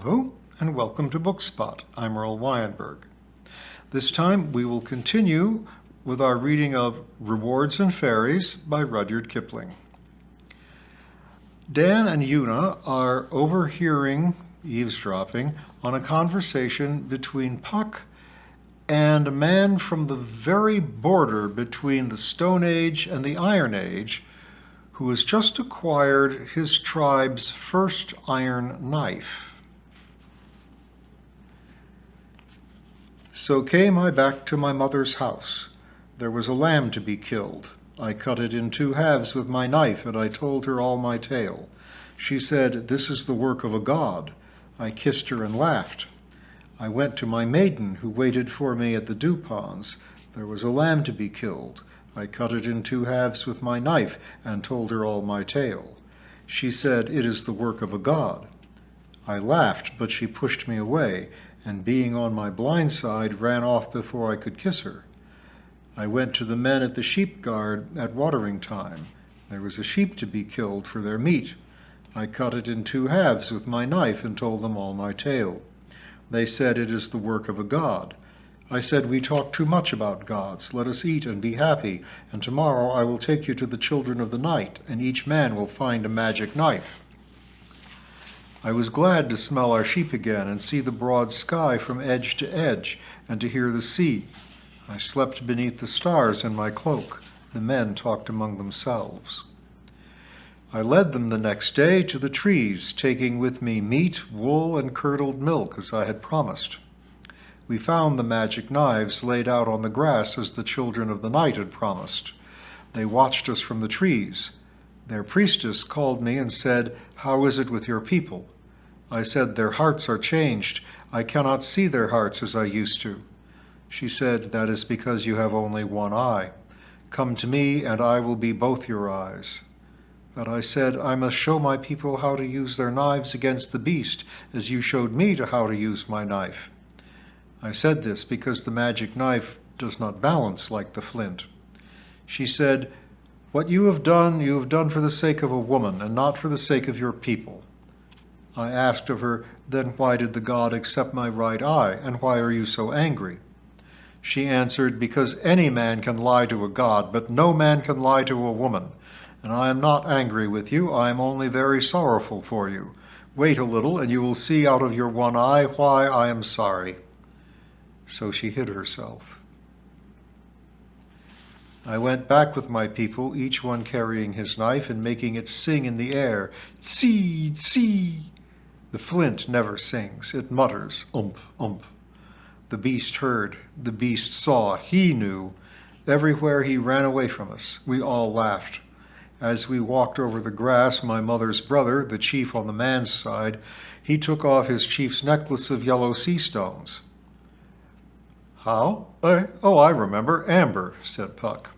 Hello, and welcome to Bookspot. I'm Earl Wyenberg. This time we will continue with our reading of Rewards and Fairies by Rudyard Kipling. Dan and Una are eavesdropping on a conversation between Puck and a man from the very border between the Stone Age and the Iron Age, who has just acquired his tribe's first iron knife. So came I back to my mother's house. There was a lamb to be killed. I cut it in two halves with my knife, and I told her all my tale. She said, "This is the work of a god." I kissed her and laughed. I went to my maiden, who waited for me at the dew ponds. There was a lamb to be killed. I cut it in two halves with my knife, and told her all my tale. She said, "It is the work of a god." I laughed, but she pushed me away, and being on my blind side, ran off before I could kiss her. I went to the men at the sheep guard at watering time. There was a sheep to be killed for their meat. I cut it in two halves with my knife and told them all my tale. They said, "It is the work of a god." I said, "We talk too much about gods. Let us eat and be happy, and tomorrow I will take you to the children of the night, and each man will find a magic knife." I was glad to smell our sheep again and see the broad sky from edge to edge and to hear the sea. I slept beneath the stars in my cloak. The men talked among themselves. I led them the next day to the trees, taking with me meat, wool, and curdled milk as I had promised. We found the magic knives laid out on the grass as the children of the night had promised. They watched us from the trees. Their priestess called me and said, "How is it with your people?" I said, "Their hearts are changed. I cannot see their hearts as I used to." She said, "That is because you have only one eye. Come to me, and I will be both your eyes." But I said, "I must show my people how to use their knives against the beast, as you showed me how to use my knife." I said this because the magic knife does not balance like the flint. She said, "What you have done for the sake of a woman, and not for the sake of your people." I asked of her, "Then why did the god accept my right eye, and why are you so angry?" She answered, "Because any man can lie to a god, but no man can lie to a woman. And I am not angry with you, I am only very sorrowful for you. Wait a little, and you will see out of your one eye why I am sorry." So she hid herself. I went back with my people, each one carrying his knife and making it sing in the air. Tsee, tsee. The flint never sings. It mutters, ump, ump. The beast heard. The beast saw. He knew. Everywhere he ran away from us. We all laughed. As we walked over the grass, my mother's brother, the chief on the man's side, he took off his chief's necklace of yellow sea stones. "How? I remember. Amber," said Puck.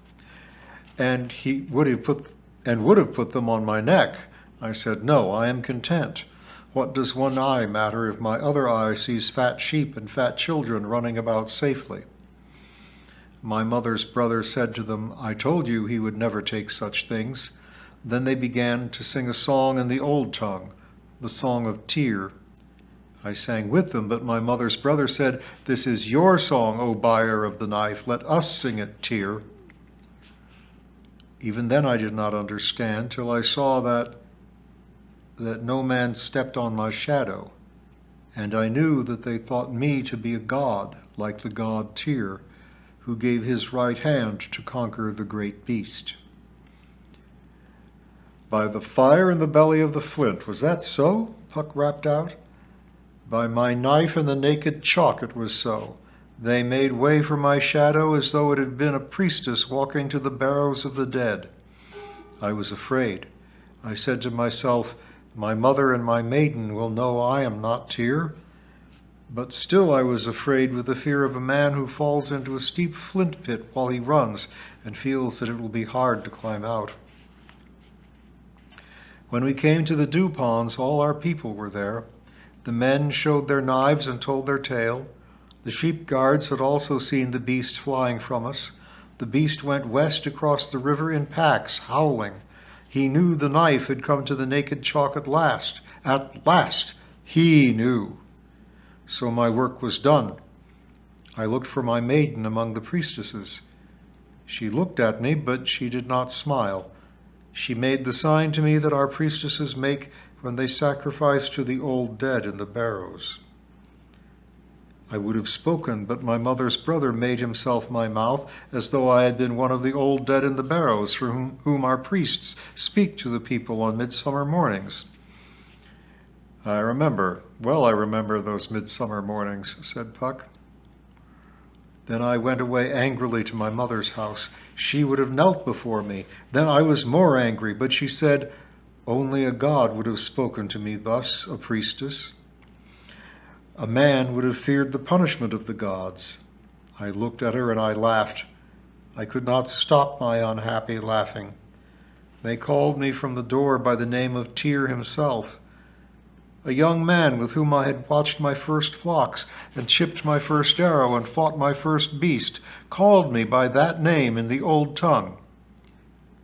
"And he would have put them on my neck." I said, "No, I am content. What does one eye matter if my other eye sees fat sheep and fat children running about safely?" My mother's brother said to them, "I told you he would never take such things." Then they began to sing a song in the old tongue, the song of Tyr. I sang with them, but my mother's brother said, "This is your song, O buyer of the knife. Let us sing it, Tyr." Even then I did not understand, till I saw that no man stepped on my shadow, and I knew that they thought me to be a god, like the god Tyr, who gave his right hand to conquer the great beast. "By the fire in the belly of the flint, was that so?" Puck rapped out. "By my knife and the naked chalk it was so. They made way for my shadow as though it had been a priestess walking to the barrows of the dead. I was afraid. I said to myself, my mother and my maiden will know I am not Tyr. But still I was afraid with the fear of a man who falls into a steep flint pit while he runs and feels that it will be hard to climb out. When we came to the dew ponds, all our people were there. The men showed their knives and told their tale. The sheep guards had also seen the beast flying from us. The beast went west across the river in packs, howling. He knew the knife had come to the naked chalk at last. At last! He knew. So my work was done. I looked for my maiden among the priestesses. She looked at me, but she did not smile. She made the sign to me that our priestesses make when they sacrifice to the old dead in the barrows. I would have spoken, but my mother's brother made himself my mouth, as though I had been one of the old dead in the barrows, for whom our priests speak to the people on midsummer mornings. I remember those midsummer mornings, said Puck. Then I went away angrily to my mother's house. She would have knelt before me. Then I was more angry, but she said, only a god would have spoken to me thus, a priestess. A man would have feared the punishment of the gods. I looked at her and I laughed. I could not stop my unhappy laughing. They called me from the door by the name of Tyr himself. A young man with whom I had watched my first flocks and chipped my first arrow and fought my first beast, called me by that name in the old tongue.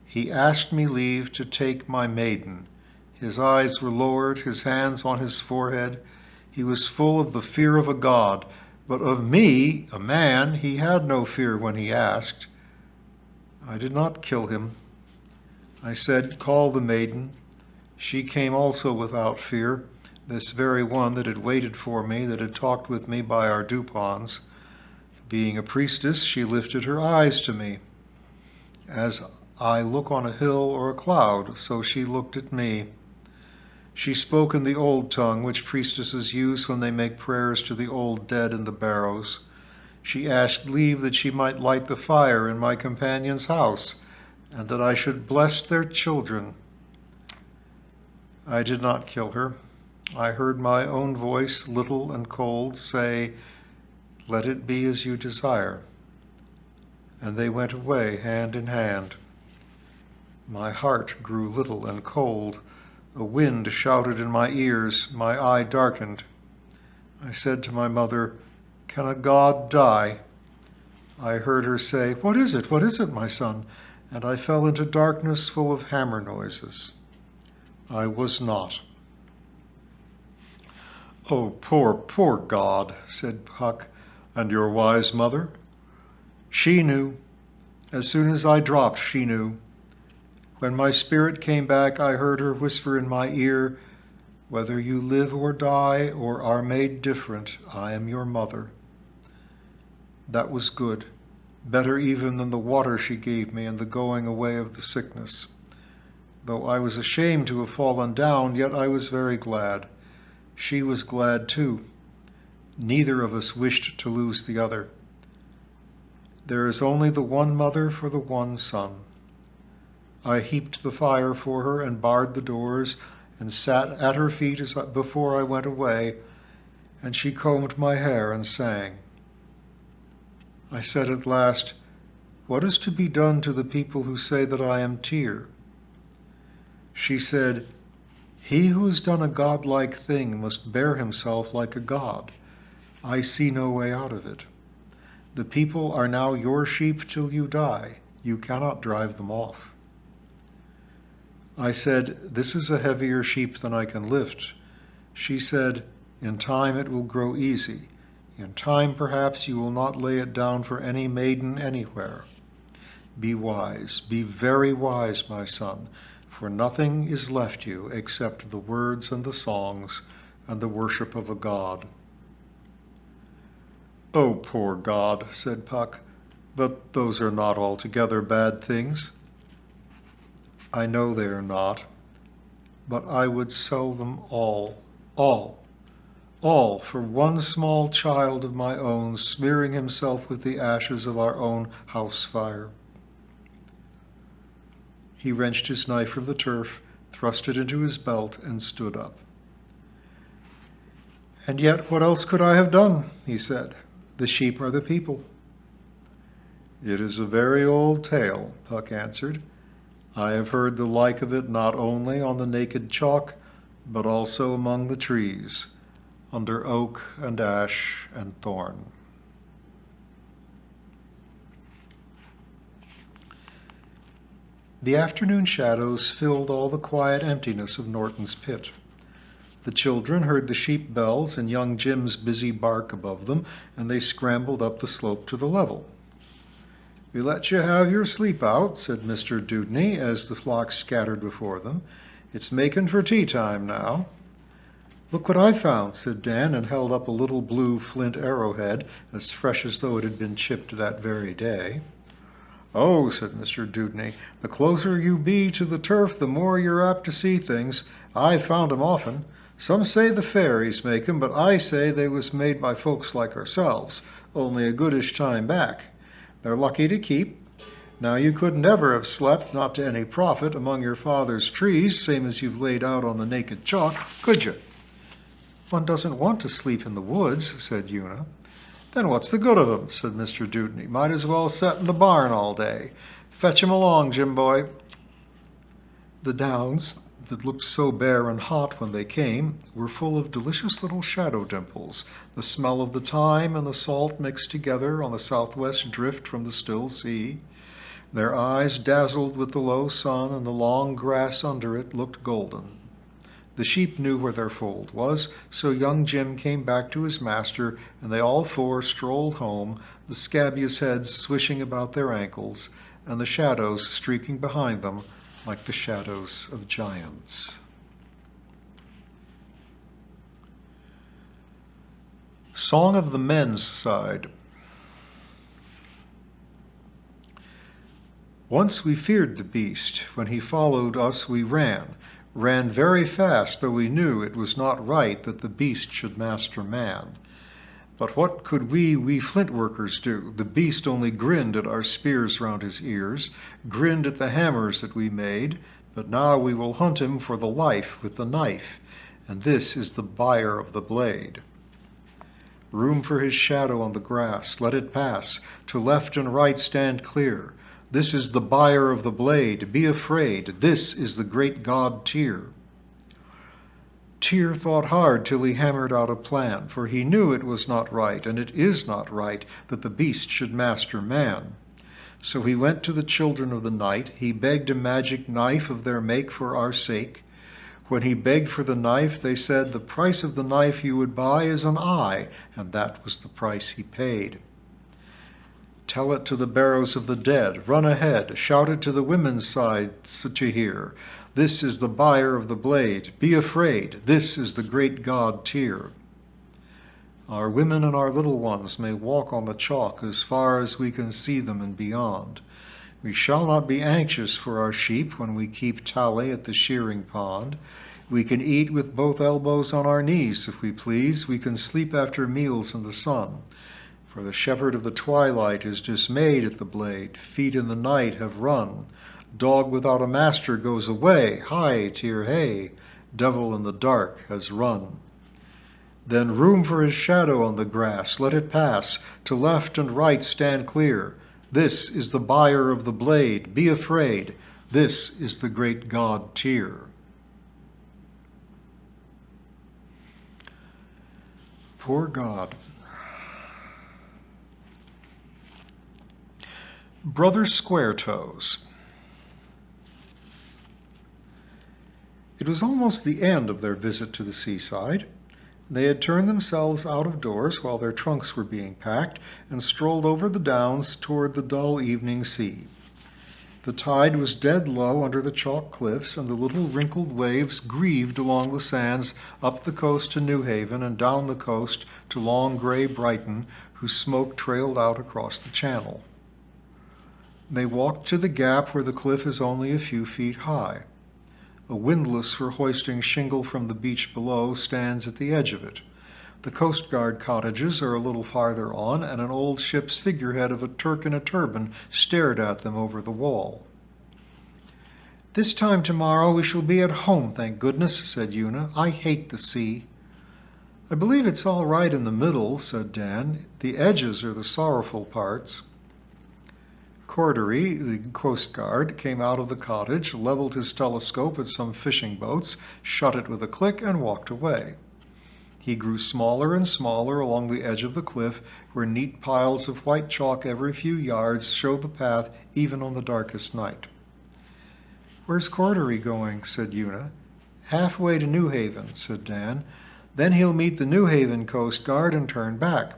He asked me leave to take my maiden. His eyes were lowered, his hands on his forehead. He was full of the fear of a god, but of me, a man, he had no fear when he asked. I did not kill him. I said, call the maiden. She came also without fear, this very one that had waited for me, that had talked with me by our dewponds. Being a priestess, she lifted her eyes to me. As I look on a hill or a cloud, so she looked at me. She spoke in the old tongue, which priestesses use when they make prayers to the old dead in the barrows. She asked leave that she might light the fire in my companion's house, and that I should bless their children. I did not kill her. I heard my own voice, little and cold, say, let it be as you desire. And they went away hand in hand. My heart grew little and cold. A wind shouted in my ears. My eye darkened. I said to my mother, can a god die? I heard her say, what is it? What is it, my son? And I fell into darkness full of hammer noises. I was not. Oh, poor, poor God, said Puck. And your wise mother? She knew. As soon as I dropped, she knew. When my spirit came back, I heard her whisper in my ear, whether you live or die or are made different, I am your mother. That was good, better even than the water she gave me and the going away of the sickness. Though I was ashamed to have fallen down, yet I was very glad. She was glad too. Neither of us wished to lose the other. There is only the one mother for the one son. I heaped the fire for her and barred the doors and sat at her feet before I went away, and she combed my hair and sang. I said at last, what is to be done to the people who say that I am Tyr? She said, he who has done a godlike thing must bear himself like a god. I see no way out of it. The people are now your sheep till you die. You cannot drive them off. I said, this is a heavier sheep than I can lift. She said, in time it will grow easy. In time, perhaps, you will not lay it down for any maiden anywhere. Be wise, be very wise, my son, for nothing is left you except the words and the songs and the worship of a god. Oh, poor God, said Puck, but those are not altogether bad things. I know they are not, but I would sell them all for one small child of my own, smearing himself with the ashes of our own house fire. He wrenched his knife from the turf, thrust it into his belt, and stood up. And yet, what else could I have done? He said. The sheep are the people. It is a very old tale, Puck answered. I have heard the like of it not only on the naked chalk, but also among the trees, under oak and ash and thorn. The afternoon shadows filled all the quiet emptiness of Norton's pit. The children heard the sheep bells and young Jim's busy bark above them, and they scrambled up the slope to the level. "We let you have your sleep out," said Mr. Dewdney, as the flock scattered before them. "It's making for tea time now." "Look what I found," said Dan, and held up a little blue flint arrowhead, as fresh as though it had been chipped that very day. "Oh," said Mr. Dewdney, "the closer you be to the turf, the more you're apt to see things. I've found 'em often. Some say the fairies make 'em, but I say they was made by folks like ourselves, only a goodish time back. They're lucky to keep. Now you couldn't ever have slept, not to any profit, among your father's trees, same as you've laid out on the naked chalk, could you?" "One doesn't want to sleep in the woods," said Una. "Then what's the good of 'em?" said Mr. Dewdney. "Might as well set in the barn all day. Fetch 'em along, Jim boy." The downs, that looked so bare and hot when they came, were full of delicious little shadow dimples, the smell of the thyme and the salt mixed together on the southwest drift from the still sea. Their eyes dazzled with the low sun, and the long grass under it looked golden. The sheep knew where their fold was, so young Jim came back to his master, and they all four strolled home, the scabious heads swishing about their ankles, and the shadows streaking behind them like the shadows of giants. Song of the Men's Side. Once we feared the beast. When he followed us we ran very fast, though we knew it was not right that the beast should master man. But what could we flint workers do? The beast only grinned at our spears round his ears, grinned at the hammers that we made, but now we will hunt him for the life with the knife, and this is the buyer of the blade. Room for his shadow on the grass, let it pass, to left and right stand clear. This is the buyer of the blade, be afraid, this is the great god Tyr. Tyr thought hard till he hammered out a plan, for he knew it was not right, and it is not right, that the beast should master man. So he went to the children of the night, he begged a magic knife of their make for our sake. When he begged for the knife, they said, "The price of the knife you would buy is an eye," and that was the price he paid. Tell it to the barrows of the dead, run ahead, shout it to the women's side to hear. This is the buyer of the blade, be afraid, this is the great god Tyr. Our women and our little ones may walk on the chalk as far as we can see them and beyond. We shall not be anxious for our sheep when we keep tally at the shearing pond. We can eat with both elbows on our knees if we please. We can sleep after meals in the sun. For the shepherd of the twilight is dismayed at the blade. Feet in the night have run. Dog without a master goes away. Hi, Tyr, hey. Devil in the dark has run. Then room for his shadow on the grass. Let it pass. To left and right stand clear. This is the buyer of the blade. Be afraid. This is the great god Tyr. Poor God. Brother Squaretoes. It was almost the end of their visit to the seaside. They had turned themselves out of doors while their trunks were being packed and strolled over the downs toward the dull evening sea. The tide was dead low under the chalk cliffs, and the little wrinkled waves grieved along the sands up the coast to New Haven and down the coast to long gray Brighton, whose smoke trailed out across the channel. They walked to the gap where the cliff is only a few feet high. A windlass for hoisting shingle from the beach below stands at the edge of it. The Coast Guard cottages are a little farther on, and an old ship's figurehead of a Turk in a turban stared at them over the wall. "This time tomorrow we shall be at home, thank goodness," said Una. "I hate the sea." "I believe it's all right in the middle," said Dan. "The edges are the sorrowful parts." Cordery, the Coast Guard, came out of the cottage, leveled his telescope at some fishing boats, shut it with a click, and walked away. He grew smaller and smaller along the edge of the cliff, where neat piles of white chalk every few yards showed the path even on the darkest night. "Where's Cordery going?" said Una. "Halfway to New Haven," said Dan. "Then he'll meet the New Haven Coast Guard and turn back.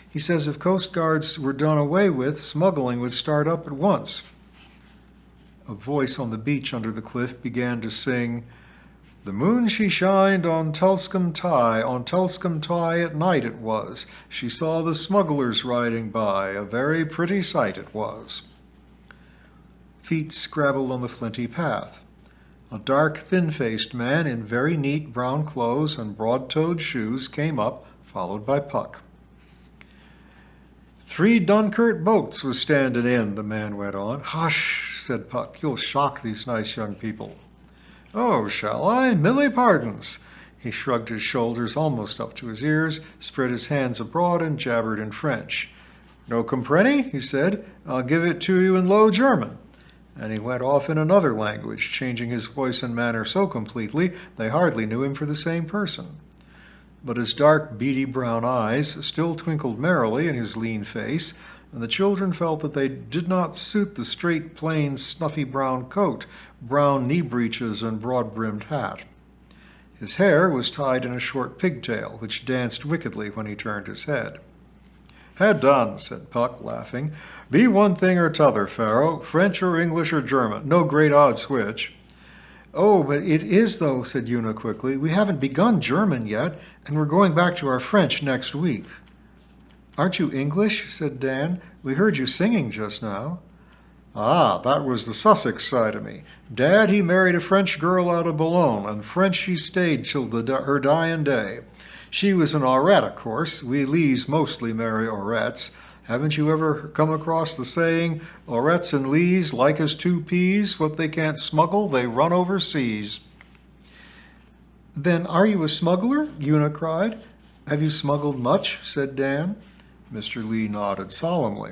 He says if Coast Guards were done away with, smuggling would start up at once." A voice on the beach under the cliff began to sing, "The moon she shined on Telscombe Tye at night it was. She saw the smugglers riding by, a very pretty sight it was." Feet scrabbled on the flinty path. A dark, thin-faced man in very neat brown clothes and broad-toed shoes came up, followed by Puck. "3 Dunkirk boats was standing in," the man went on. "Hush," said Puck. "You'll shock these nice young people." "Oh, shall I? Millie pardons." He shrugged his shoulders almost up to his ears, spread his hands abroad, and jabbered in French. "No comprenny?" he said. "I'll give it to you in Low German." And he went off in another language, changing his voice and manner so completely they hardly knew him for the same person. But his dark, beady brown eyes still twinkled merrily in his lean face, and the children felt that they did not suit the straight, plain, snuffy brown coat, brown knee breeches, and broad-brimmed hat. His hair was tied in a short pigtail, which danced wickedly when he turned his head. "Had done," said Puck, laughing. "Be one thing or t'other, Pharaoh, French or English or German, no great odds which." "Oh, but it is, though," said Una quickly. "We haven't begun German yet, and we're going back to our French next week." "Aren't you English?" said Dan. "We heard you singing just now." "Ah, that was the Sussex side of me. Dad, he married a French girl out of Boulogne, and French she stayed till her dying day. She was an Aurette, of course. We Lees mostly marry Aurettes. Haven't you ever come across the saying, 'Aurettes and Lees, like as 2 peas, what they can't smuggle, they run overseas'?" "Then are you a smuggler?" Una cried. "Have you smuggled much?" said Dan. Mr. Lee nodded solemnly.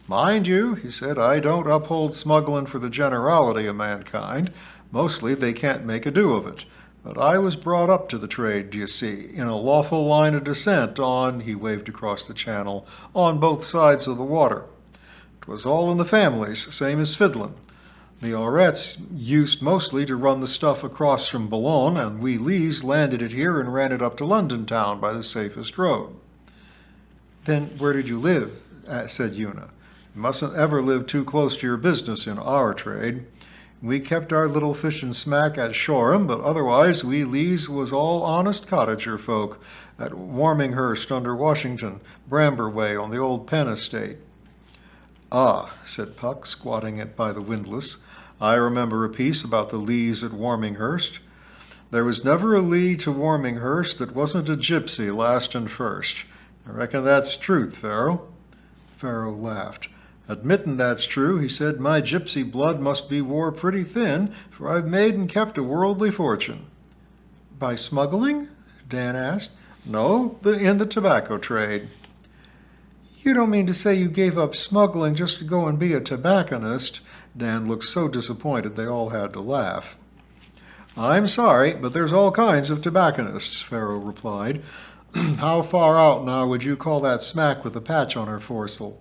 "Mind you," he said, "I don't uphold smuggling for the generality of mankind. Mostly they can't make a do of it. But I was brought up to the trade, d'ye see, in a lawful line of descent on," he waved across the channel, "on both sides of the water. 'Twas all in the families, same as fiddlin'. The Aurettes used mostly to run the stuff across from Boulogne, and we Lees landed it here and ran it up to London town by the safest road." "Then where did you live?" said Una. "You mustn't ever live too close to your business in our trade. We kept our little fishin' smack at Shoreham, but otherwise we Lees was all honest cottager folk at Warminghurst under Washington, Bramber way on the old Penn estate." "Ah," said Puck, squatting it by the windlass. "I remember a piece about the Lees at Warminghurst. There was never a Lee to Warminghurst that wasn't a gypsy last and first. I reckon that's truth, Pharaoh." Pharaoh laughed. "Admittin' that's true," he said, "my gypsy blood must be wore pretty thin, for I've made and kept a worldly fortune." "By smuggling?" Dan asked. "No, in the tobacco trade." "You don't mean to say you gave up smuggling just to go and be a tobacconist?" Dan looked so disappointed they all had to laugh. "I'm sorry, but there's all kinds of tobacconists," Pharaoh replied. "How far out now would you call that smack with the patch on her foresail?"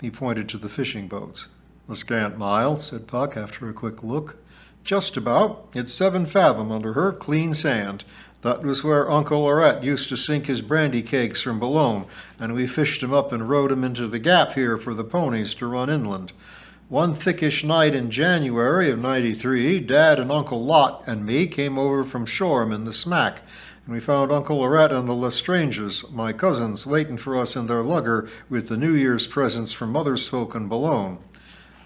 He pointed to the fishing boats. "A scant mile," said Puck after a quick look. "Just about. It's 7 fathom under her, clean sand. That was where Uncle Aurette used to sink his brandy cakes from Boulogne, and we fished him up and rowed him into the gap here for the ponies to run inland. One thickish night in January of '93, Dad and Uncle Lot and me came over from Shoreham in the smack, and we found Uncle Aurette and the Lestranges, my cousins, waiting for us in their lugger with the New Year's presents from mother's folk in Boulogne.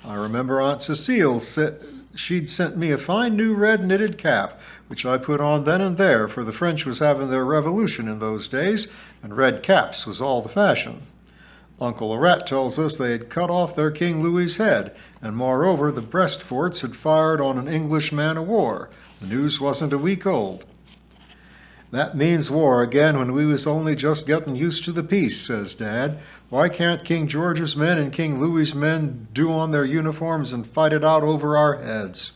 I remember Aunt Cecile said she'd sent me a fine new red knitted cap, which I put on then and there, for the French was having their revolution in those days, and red caps was all the fashion. Uncle Aurette tells us they had cut off their King Louis's head, and moreover the Brest forts had fired on an English man-of-war. The news wasn't a week old. 'That means war again when we was only just getting used to the peace,' says Dad. 'Why can't King George's men and King Louis's men do on their uniforms and fight it out over our heads?'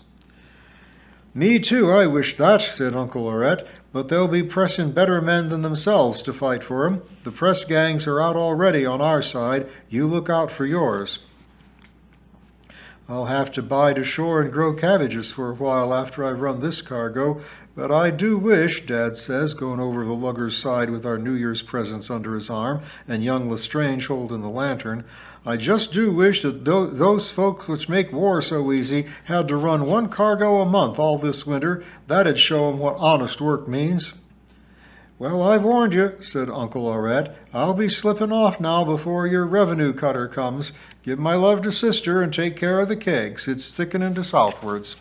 'Me too, I wish that,' said Uncle Aurette, 'but they'll be pressing better men than themselves to fight for 'em. The press gangs are out already on our side. You look out for yours.' I'll have to bide ashore and grow cabbages for a while after I've run this cargo, but I do wish, Dad says, going over the lugger's side with our New Year's presents under his arm and young Lestrange holding the lantern, I just do wish that those folks which make war so easy had to run one cargo a month all this winter. That'd show 'em what honest work means. Well, I've warned you, said Uncle Aurette. I'll be slipping off now before your revenue cutter comes. Give my love to Sister and take care of the kegs. It's thickening to southwards.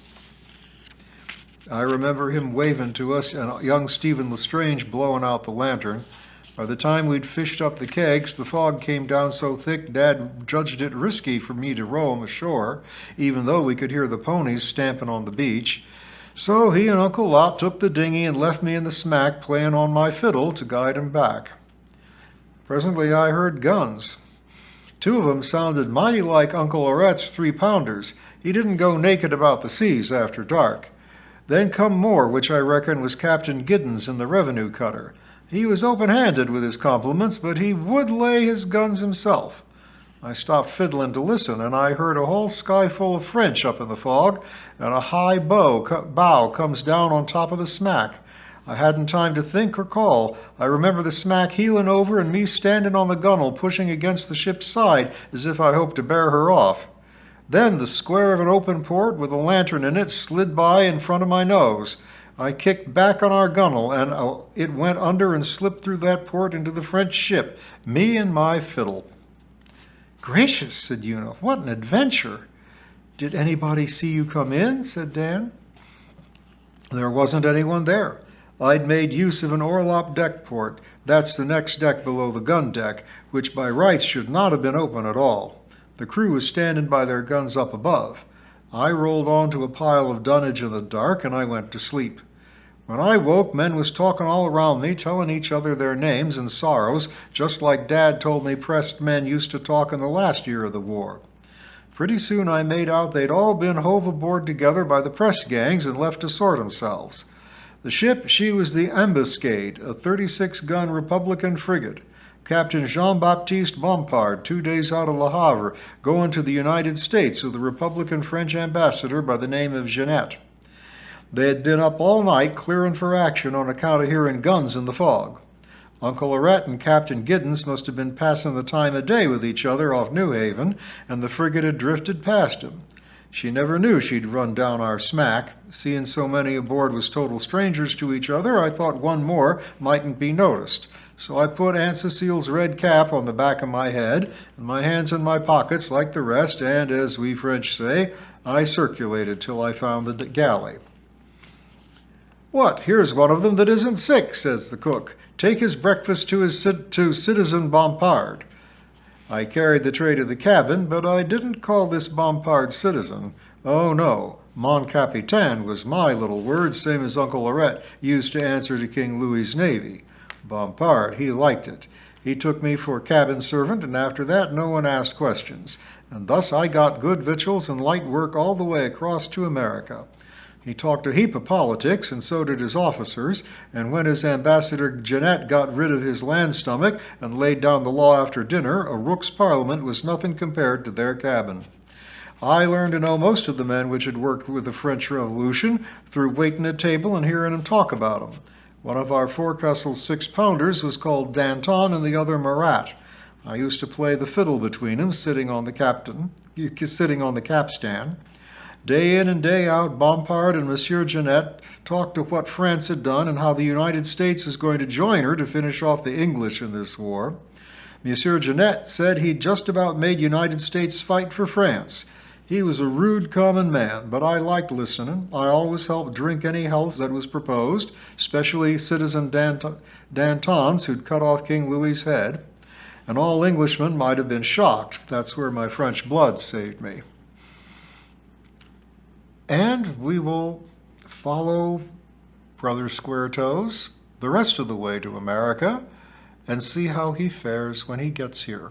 I remember him waving to us and young Stephen Lestrange blowing out the lantern. By the time we'd fished up the kegs, the fog came down so thick Dad judged it risky for me to row 'em ashore, even though we could hear the ponies stamping on the beach. So he and Uncle Lot took the dinghy and left me in the smack playing on my fiddle to guide 'em back. Presently I heard guns. 2 of 'em sounded mighty like Uncle Aurette's 3-pounders. He didn't go naked about the seas after dark. Then come more, which I reckon was Captain Giddens in the revenue cutter. He was open-handed with his compliments, but he would lay his guns himself. I stopped fiddling to listen, and I heard a whole sky full of French up in the fog, and a high bow comes down on top of the smack. I hadn't time to think or call. I remember the smack heeling over and me standing on the gunwale pushing against the ship's side as if I hoped to bear her off. Then the square of an open port with a lantern in it slid by in front of my nose. I kicked back on our gunwale, and it went under and slipped through that port into the French ship, me and my fiddle. Gracious, said Una, what an adventure. Did anybody see you come in? Said Dan. There wasn't anyone there. I'd made use of an orlop deck port. That's the next deck below the gun deck, which by rights should not have been open at all. The crew was standing by their guns up above. I rolled onto a pile of dunnage in the dark, and I went to sleep. When I woke, men was talking all around me, telling each other their names and sorrows, just like Dad told me pressed men used to talk in the last year of the war. Pretty soon I made out they'd all been hove aboard together by the press gangs and left to sort themselves. The ship, she was the Ambuscade, a 36-gun Republican frigate. Captain Jean-Baptiste Bompard, 2 days out of Le Havre, going to the United States with a Republican French ambassador by the name of Jeannette. They had been up all night clearing for action on account of hearing guns in the fog. Uncle Aurette and Captain Giddens must have been passing the time of day with each other off New Haven, and the frigate had drifted past him. She never knew she'd run down our smack. Seeing so many aboard was total strangers to each other, I thought one more mightn't be noticed. So I put Aunt Cecile's red cap on the back of my head, and my hands in my pockets like the rest, and, as we French say, I circulated till I found the galley. What, here's one of them that isn't sick, says the cook. Take his breakfast to Citizen Bompard. I carried the tray to the cabin, but I didn't call this Bompard citizen. Oh, no, Mon Capitaine was my little word, same as Uncle Aurette used to answer to King Louis's navy. Bompard, he liked it. He took me for cabin servant, and after that no one asked questions. And thus I got good victuals and light work all the way across to America. He talked a heap of politics, and so did his officers, and when his ambassador Jeannette got rid of his land stomach and laid down the law after dinner, a rook's parliament was nothing compared to their cabin. I learned to know most of the men which had worked with the French Revolution through waiting at table and hearing 'em talk about 'em. One of our forecastle's 6-pounders was called Danton and the other Marat. I used to play the fiddle between 'em, sitting on the capstan. Day in and day out, Bompard and Monsieur Jeannette talked of what France had done and how the United States was going to join her to finish off the English in this war. Monsieur Jeannette said he'd just about made United States fight for France. He was a rude common man, but I liked listening. I always helped drink any health that was proposed, especially Citizen Danton's, who'd cut off King Louis's head. And all Englishmen might have been shocked. That's where my French blood saved me. And we will follow Brother Square Toes the rest of the way to America and see how he fares when he gets here.